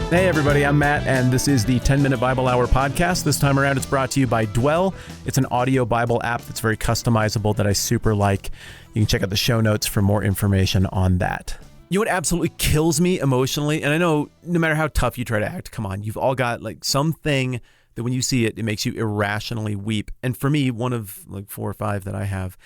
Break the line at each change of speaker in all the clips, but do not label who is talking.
Hey everybody, I'm Matt, and this is the 10-Minute Bible Hour podcast. This time around, it's brought to you by Dwell. It's an audio Bible app that's very customizable that I super like. You can check out the show notes for more information on that. You know what absolutely kills me emotionally? And I know no matter how tough you try to act, come on, you've all got like something that when you see it, it makes you irrationally weep. And for me, one of like 4 or 5 that I have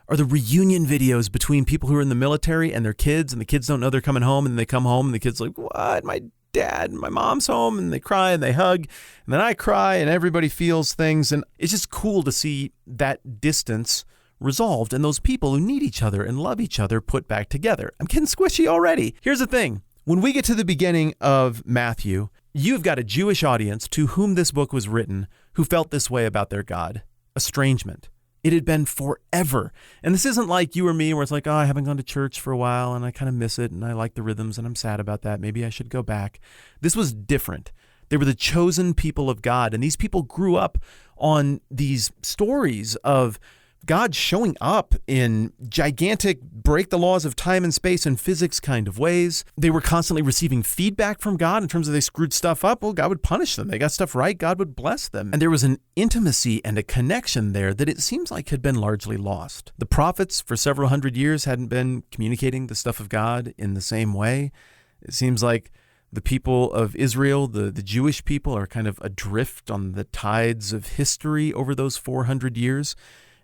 are the reunion videos between people who are in the military and their kids, and the kids don't know they're coming home, and they come home and the kid's like, what? My dad and my mom's home, and they cry and they hug, and then I cry, and everybody feels things. And it's just cool to see that distance resolved and those people who need each other and love each other put back together. I'm getting squishy already. Here's the thing. When we get to the beginning of Matthew, you've got a Jewish audience to whom this book was written who felt this way about their God. Estrangement. It had been forever. And this isn't like you or me where it's like, oh, I haven't gone to church for a while and I kind of miss it and I like the rhythms and I'm sad about that. Maybe I should go back. This was different. They were the chosen people of God. And these people grew up on these stories of God showing up in gigantic break the laws of time and space and physics kind of ways. They were constantly receiving feedback from God in terms of they screwed stuff up. Well, God would punish them. They got stuff right. God would bless them. And there was an intimacy and a connection there that it seems like had been largely lost. The prophets for several hundred years hadn't been communicating the stuff of God in the same way. It seems like the people of Israel, the Jewish people, are kind of adrift on the tides of history over those 400 years.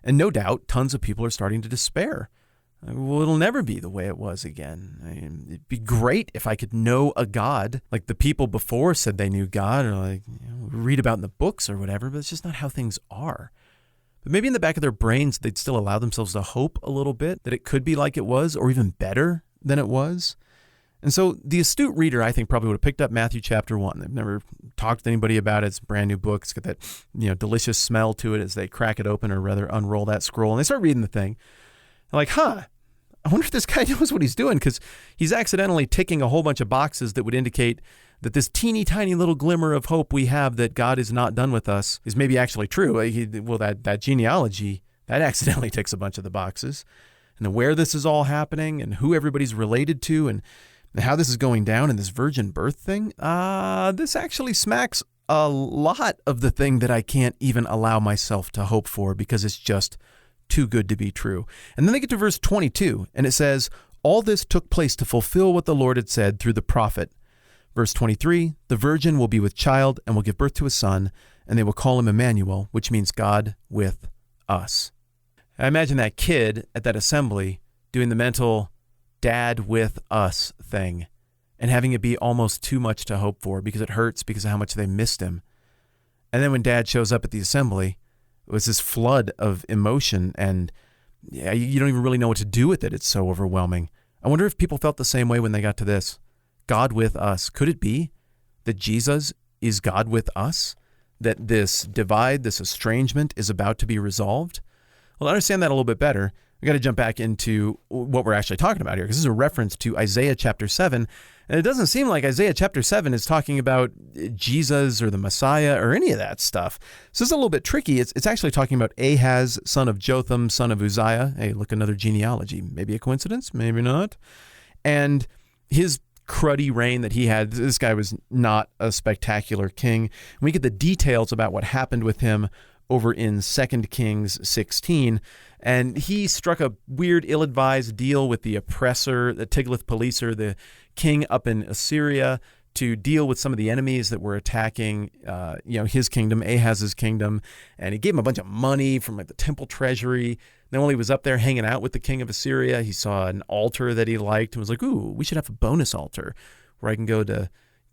And no doubt, tons of people are starting to despair. Well, it'll never be the way it was again. I mean, it'd be great if I could know a God like the people before said they knew God, or like read about in the books or whatever, but it's just not how things are. But maybe in the back of their brains, they'd still allow themselves to hope a little bit that it could be like it was, or even better than it was. And so the astute reader, I think, probably would have picked up Matthew chapter 1. They've never talked to anybody about it. It's a brand new book. It's got that, delicious smell to it as they crack it open, or rather unroll that scroll. And they start reading the thing. They're like, I wonder if this guy knows what he's doing, because he's accidentally ticking a whole bunch of boxes that would indicate that this teeny tiny little glimmer of hope we have that God is not done with us is maybe actually true. That genealogy, that accidentally ticks a bunch of the boxes. And then where this is all happening and who everybody's related to and how this is going down in this virgin birth thing, this actually smacks a lot of the thing that I can't even allow myself to hope for because it's just too good to be true. And then they get to verse 22, and it says, all this took place to fulfill what the Lord had said through the prophet. Verse 23, the virgin will be with child and will give birth to a son, and they will call him Immanuel, which means God with us. I imagine that kid at that assembly doing the mental dad with us thing and having it be almost too much to hope for because it hurts because of how much they missed him. And then when dad shows up at the assembly, it was this flood of emotion and you don't even really know what to do with it. It's so overwhelming. I wonder if people felt the same way when they got to this. God with us. Could it be that Jesus is God with us? That this divide, this estrangement is about to be resolved? Well, to understand that a little bit better, we got to jump back into what we're actually talking about here, because this is a reference to Isaiah chapter 7. And it doesn't seem like Isaiah chapter 7 is talking about Jesus or the Messiah or any of that stuff. So it's a little bit tricky. It's actually talking about Ahaz, son of Jotham, son of Uzziah. Hey, look, another genealogy. Maybe a coincidence, maybe not. And his cruddy reign that he had. This guy was not a spectacular king. And we get the details about what happened with him over in 2 Kings 16. And he struck a weird, ill-advised deal with the oppressor, the Tiglath-Pileser, the king up in Assyria, to deal with some of the enemies that were attacking, his kingdom, Ahaz's kingdom. And he gave him a bunch of money from the temple treasury. Then while he was up there hanging out with the king of Assyria, he saw an altar that he liked and was like, ooh, we should have a bonus altar where I can go to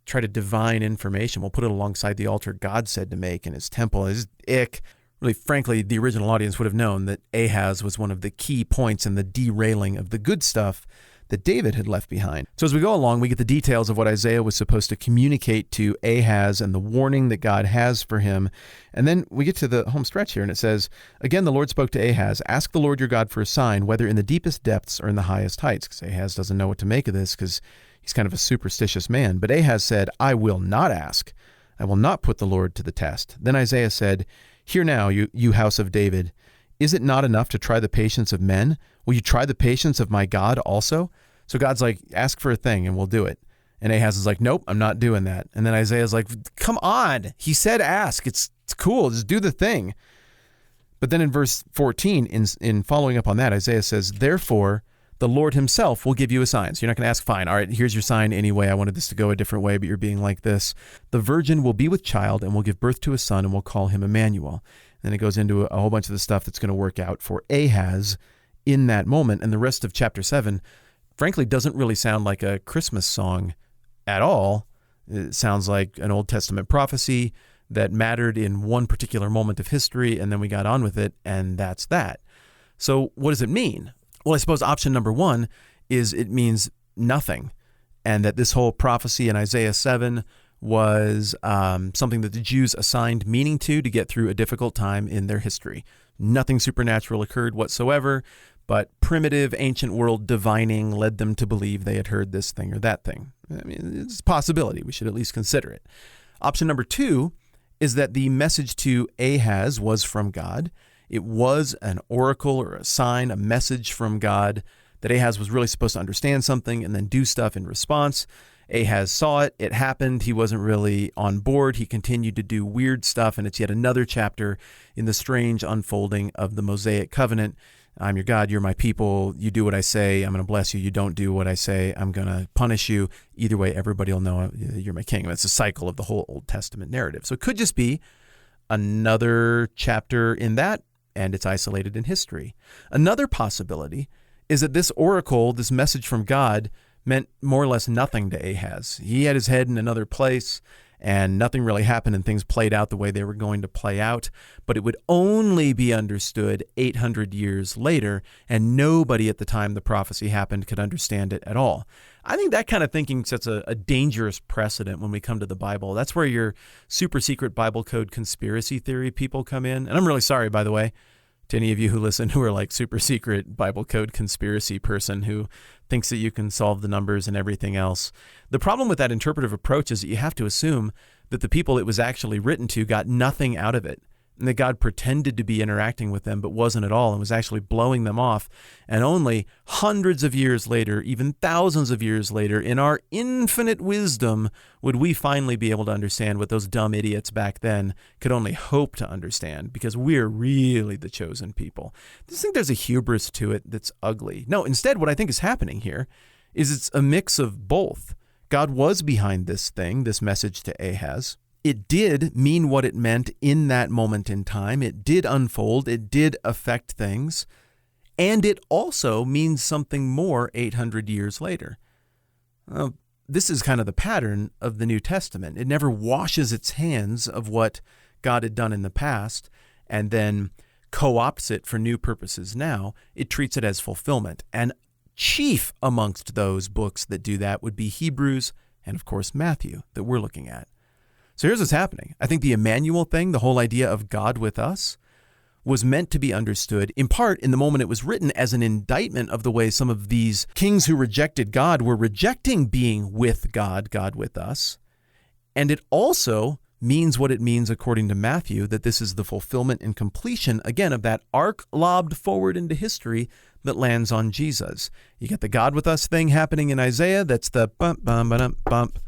try to divine information. We'll put it alongside the altar God said to make in his temple. It's ick. Really, frankly, the original audience would have known that Ahaz was one of the key points in the derailing of the good stuff that David had left behind. So as we go along, we get the details of what Isaiah was supposed to communicate to Ahaz and the warning that God has for him. And then we get to the home stretch here, and it says, again, the Lord spoke to Ahaz, ask the Lord your God for a sign, whether in the deepest depths or in the highest heights, because Ahaz doesn't know what to make of this because he's kind of a superstitious man. But Ahaz said, I will not ask. I will not put the Lord to the test. Then Isaiah said, hear now, you house of David, is it not enough to try the patience of men? Will you try the patience of my God also? So God's like, ask for a thing and we'll do it. And Ahaz is like, nope, I'm not doing that. And then Isaiah's like, come on. He said ask. It's cool. Just do the thing. But then in verse 14, in following up on that, Isaiah says, therefore, the Lord himself will give you a sign. So you're not going to ask, fine, all right, here's your sign anyway. I wanted this to go a different way, but you're being like this. The virgin will be with child and will give birth to a son and will call him Immanuel. And then it goes into a whole bunch of the stuff that's going to work out for Ahaz in that moment. And the rest of chapter 7, frankly, doesn't really sound like a Christmas song at all. It sounds like an Old Testament prophecy that mattered in one particular moment of history, and then we got on with it, and that's that. So what does it mean? Well, I suppose option number one is it means nothing, and that this whole prophecy in Isaiah 7 was something that the Jews assigned meaning to get through a difficult time in their history. Nothing supernatural occurred whatsoever, but primitive ancient world divining led them to believe they had heard this thing or that thing. I mean, it's a possibility. We should at least consider it. Option number two is that the message to Ahaz was from God. It was an oracle or a sign, a message from God, that Ahaz was really supposed to understand something and then do stuff in response. Ahaz saw it. It happened. He wasn't really on board. He continued to do weird stuff, and it's yet another chapter in the strange unfolding of the Mosaic covenant. I'm your God, you're my people, you do what I say, I'm going to bless you, you don't do what I say, I'm going to punish you. Either way, everybody will know you're my king. It's a cycle of the whole Old Testament narrative. So it could just be another chapter in that, and it's isolated in history. Another possibility is that this oracle, this message from God, meant more or less nothing to Ahaz. He had his head in another place, and nothing really happened, and things played out the way they were going to play out. But it would only be understood 800 years later, and nobody at the time the prophecy happened could understand it at all. I think that kind of thinking sets a dangerous precedent when we come to the Bible. That's where your super secret Bible code conspiracy theory people come in. And I'm really sorry, by the way, to any of you who listen who are like super secret Bible code conspiracy person who thinks that you can solve the numbers and everything else. The problem with that interpretive approach is that you have to assume that the people it was actually written to got nothing out of it, and that God pretended to be interacting with them but wasn't at all and was actually blowing them off. And only hundreds of years later, even thousands of years later, in our infinite wisdom, would we finally be able to understand what those dumb idiots back then could only hope to understand, because we're really the chosen people. I just think there's a hubris to it that's ugly. No, instead, what I think is happening here is it's a mix of both. God was behind this thing, this message to Ahaz. It did mean what it meant in that moment in time. It did unfold. It did affect things. And it also means something more 800 years later. This is kind of the pattern of the New Testament. It never washes its hands of what God had done in the past and then co-opts it for new purposes now. It treats it as fulfillment. And chief amongst those books that do that would be Hebrews and, of course, Matthew that we're looking at. So here's what's happening. I think the Immanuel thing, the whole idea of God with us, was meant to be understood in part in the moment it was written as an indictment of the way some of these kings who rejected God were rejecting being with God, God with us. And it also means what it means according to Matthew, that this is the fulfillment and completion, again, of that arc lobbed forward into history that lands on Jesus. You get the God with us thing happening in Isaiah, that's the bump, bump, bump, bump.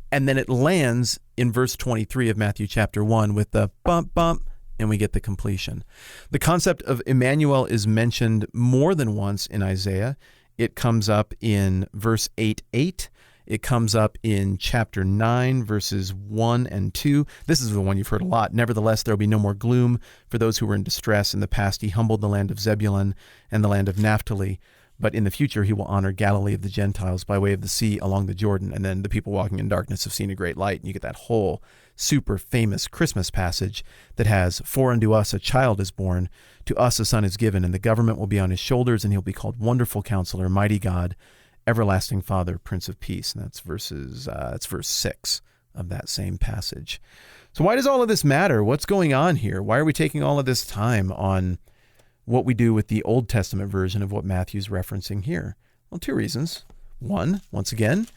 And then it lands in verse 23 of Matthew chapter 1 with the bump, bump, and we get the completion. The concept of Immanuel is mentioned more than once in Isaiah. It comes up in verse 8:8. It comes up in chapter 9, verses 1 and 2. This is the one you've heard a lot. Nevertheless, there will be no more gloom for those who were in distress. In the past, he humbled the land of Zebulun and the land of Naphtali. But in the future, he will honor Galilee of the Gentiles by way of the sea along the Jordan. And then the people walking in darkness have seen a great light. And you get that whole super famous Christmas passage that has, for unto us a child is born, to us a son is given, and the government will be on his shoulders, and he'll be called Wonderful Counselor, Mighty God, Everlasting Father, Prince of Peace. And that's verse 6 of that same passage. So why does all of this matter? What's going on here? Why are we taking all of this time on what we do with the Old Testament version of what Matthew's referencing here? Well, two reasons. One, once again,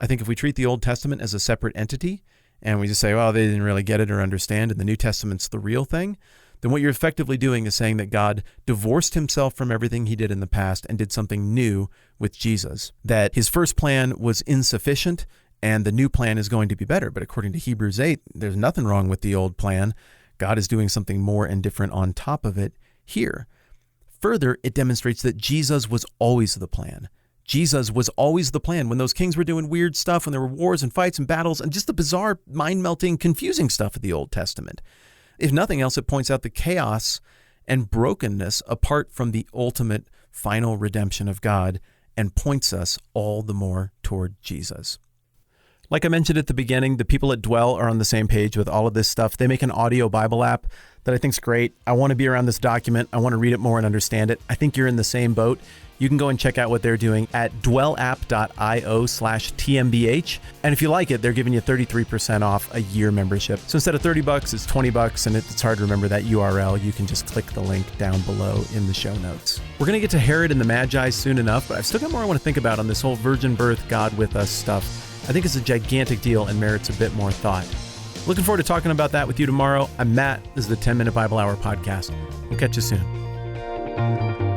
I think if we treat the Old Testament as a separate entity and we just say, well, they didn't really get it or understand, and the New Testament's the real thing, then what you're effectively doing is saying that God divorced himself from everything he did in the past and did something new with Jesus, that his first plan was insufficient and the new plan is going to be better. But according to Hebrews 8, there's nothing wrong with the old plan. God is doing something more and different on top of it here. Further, it demonstrates that Jesus was always the plan. Jesus was always the plan. When those kings were doing weird stuff, when there were wars and fights and battles and just the bizarre, mind-melting, confusing stuff of the Old Testament. If nothing else, it points out the chaos and brokenness apart from the ultimate final redemption of God and points us all the more toward Jesus. Like I mentioned at the beginning, the people at Dwell are on the same page with all of this stuff. They make an audio Bible app that I think is great. I want to be around this document. I want to read it more and understand it. I think you're in the same boat. You can go and check out what they're doing at dwellapp.io/TMBH. And if you like it, they're giving you 33% off a year membership. So instead of $30, it's $20, and it's hard to remember that URL. You can just click the link down below in the show notes. We're going to get to Herod and the Magi soon enough, but I've still got more I want to think about on this whole virgin birth, God with us stuff. I think it's a gigantic deal and merits a bit more thought. Looking forward to talking about that with you tomorrow. I'm Matt. This is the 10 Minute Bible Hour podcast. We'll catch you soon.